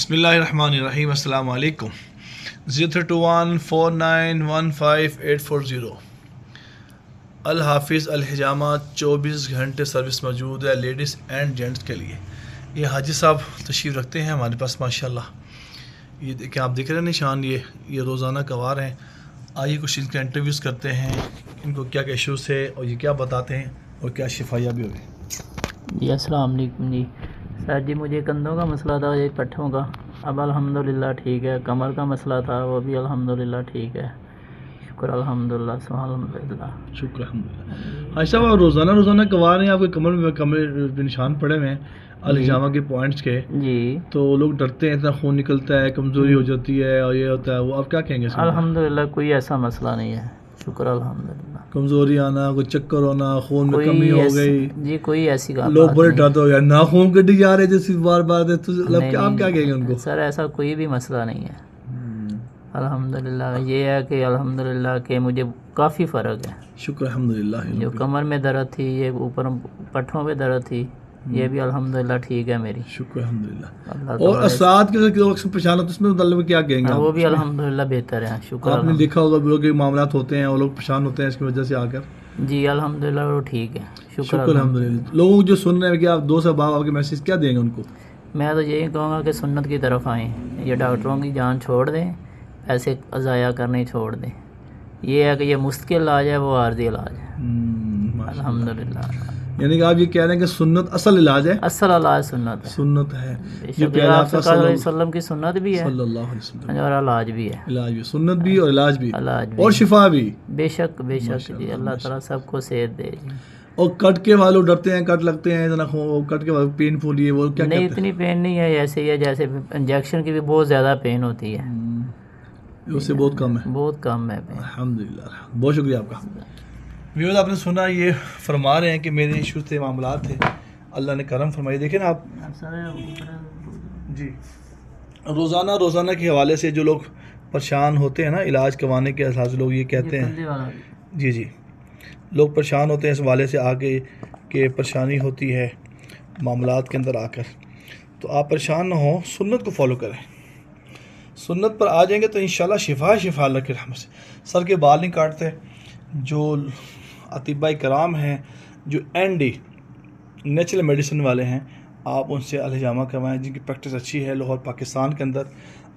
بسم اللہ الرحمن الرحیم. السلام علیکم. 032149158840 الحافظ الحجامہ 24 گھنٹے سروس موجود ہے لیڈیز اینڈ جینٹس کے لیے. یہ حاجی صاحب تشریف رکھتے ہیں ہمارے پاس ماشاءاللہ. یہ دیکھیں آپ دیکھ رہے ہیں نشان, یہ روزانہ کوار ہیں. آئیے کچھ ان کا انٹرویوز کرتے ہیں, ان کو کیا ایشوز ہے اور یہ کیا بتاتے ہیں اور کیا شفایاب بھی ہوئے. جی السلام علیکم. جی سر جی مجھے کندھوں کا مسئلہ تھا, یہ پٹھوں کا, اب الحمدللہ ٹھیک ہے. کمر کا مسئلہ تھا, وہ بھی الحمدللہ ٹھیک ہے. شکر الحمدللہ الحمدللہ شکر الحمدللہ. حاجی صاحب آپ روزانہ کوار ہیں, آپ کے کمر پہ نشان پڑے ہوئے ہیں الحجامہ کے پوائنٹس کے. جی تو لوگ ڈرتے ہیں, اتنا خون نکلتا ہے, کمزوری ہو جاتی ہے اور یہ ہوتا ہے, وہ آپ کیا کہیں گے؟ الحمدللہ کوئی ایسا مسئلہ نہیں ہے. شکر الحمدللہ. کمزوری آنا, کوئی چکر ہونا, خون میں کمی ہو گئی, جی کوئی ایسی بات لوگ بڑے نہیں. ڈرتے ہو یار ناخون کٹی جا رہے جیسے بار بار, آپ کیا کہیں گے ان کو؟ سر ایسا کوئی بھی مسئلہ نہیں ہے. الحمدللہ یہ ہے کہ الحمدللہ کہ مجھے کافی فرق ہے. شکر الحمدللہ. جو کمر میں درد تھی, یہ اوپر پٹھوں پہ درد تھی, یہ بھی الحمدللہ ٹھیک ہے میری. شکر الحمدللہ. اللہ اور اثرات کے پریشان ہوتے اس میں مطلب کیا کہیں گے؟ وہ بھی الحمدللہ بہتر ہے. شکر آپ نے دیکھا ہوگا لوگ کے معاملات ہوتے ہیں اور لوگ پریشان ہوتے ہیں اس کی وجہ سے آ کر. جی الحمدللہ وہ ٹھیک ہے. شکر الحمدللہ. لوگوں جو سن رہے ہیں کہ آپ دوست احباب آپ کے میسج کیا دیں گے ان کو؟ میں تو یہی کہوں گا کہ سنت کی طرف آئیں, یہ ڈاکٹروں کی جان چھوڑ دیں, ایسے ضائع کرنے چھوڑ دیں. یہ ہے کہ یہ مستقل علاج ہے, وہ عارضی علاج ہے. الحمدللہ. یعنی کہ آپ یہ کہہ رہے ہیں کہ سنت اصل علاج ہے. اصل علاج سنت ہے. سنت ہے جو پیارے آپ صلی اللہ علیہ وسلم کی سنت بھی ہے, صلی اللہ علیہ وسلم, اور علاج بھی ہے. علاج بھی, سنت بھی اور علاج بھی, علاج بھی اور شفا بھی. بے شک بے شک. جی اللہ تعالیٰ سب کو صحت دے. جی اور کٹ کے والوں ڈرتے ہیں, کٹ لگتے ہیں, کٹ کے پین فول, یہ وہ کیا نہیں, اتنی پین نہیں ہے. ایسے ہی ہے جیسے انجیکشن کی بھی بہت زیادہ پین ہوتی ہے, اس سے بہت کم ہے. بہت کم ہے پین. الحمدللہ. بہت شکریہ آپ کا. ویورز آپ نے سنا, یہ فرما رہے ہیں کہ میرے ایشوز تھے, معاملات تھے, اللہ نے کرم فرمائی. دیکھیں نا آپ جی, روزانہ کے حوالے سے جو لوگ پریشان ہوتے ہیں نا, علاج کروانے کے اساس لوگ یہ کہتے ہیں, جی لوگ پریشان ہوتے ہیں اس حوالے سے آ کے کہ پریشانی ہوتی ہے معاملات کے اندر آ کر. تو آپ پریشان نہ ہوں, سنت کو فالو کریں. سنت پر آ جائیں گے تو انشاءاللہ شفا اللہ کی رحمت سے. سر کے بال نہیں کاٹتے. جو اطباء کرام ہیں, جو نیچرل میڈیسن والے ہیں, آپ ان سے الحجامہ کروائیں, جن کی پریکٹس اچھی ہے لاہور پاکستان کے اندر.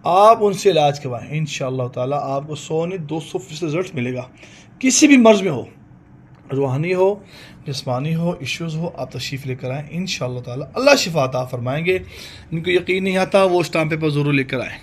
آپ ان سے علاج کروائیں, انشاءاللہ تعالیٰ آپ کو 100 نہیں 200% رزلٹ ملے گا. کسی بھی مرض میں ہو, روحانی ہو, جسمانی ہو, ایشوز ہو, آپ تشریف لے کر آئیں. انشاءاللہ تعالیٰ اللہ شفا عطا فرمائیں گے. ان کو یقین نہیں آتا وہ اس ٹائم پہ ضرور لے کر آئیں.